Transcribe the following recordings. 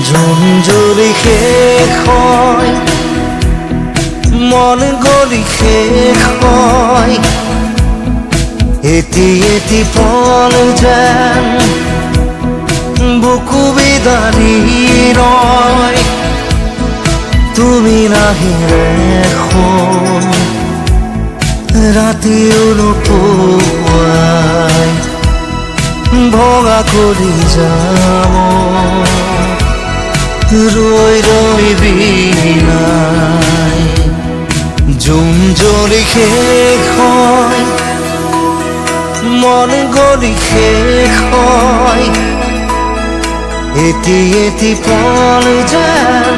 June জুৰি শেষ হয় মন গলি শেষ হয় এটি এটি পল যেন বুকু বিদাৰি ৰয় তুমি নাহিলে এখন ৰাতিও নোপোৱাই ভঙা কৰি যাম ৰৈ ৰৈ বিনাই জুন জ্বলি শেষ হয় মন গলি শেষ হয় এটি এটি পল যেন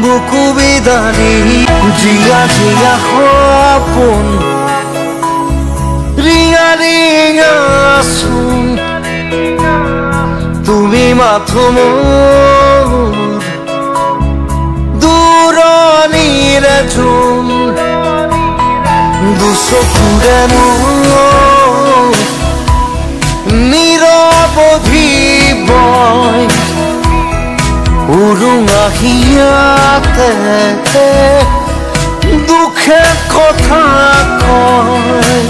বুকু বিদাৰি জিয়া জিয়া সপোন ৰিঙা ৰিঙা চোন তুমি মাথো মোৰ দূৰণিৰে জোন দুচকুৰে মোৰ নিৰৱধি বয় উৰুঙা হিয়াতে দুখে কথা কয়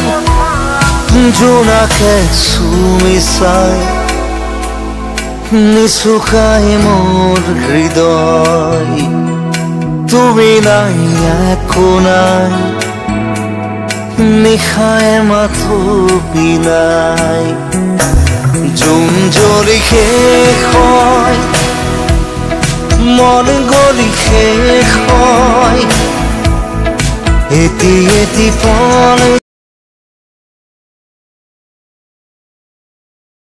জোনাকে চুমি চাই নিচুকাই মোৰ হৃদয় তুমি নাই একো নাই নিশাই মাথো বিলাই জুন জ্বলি শেষ হয় মন গলি শেষ হয় এটি এটি পল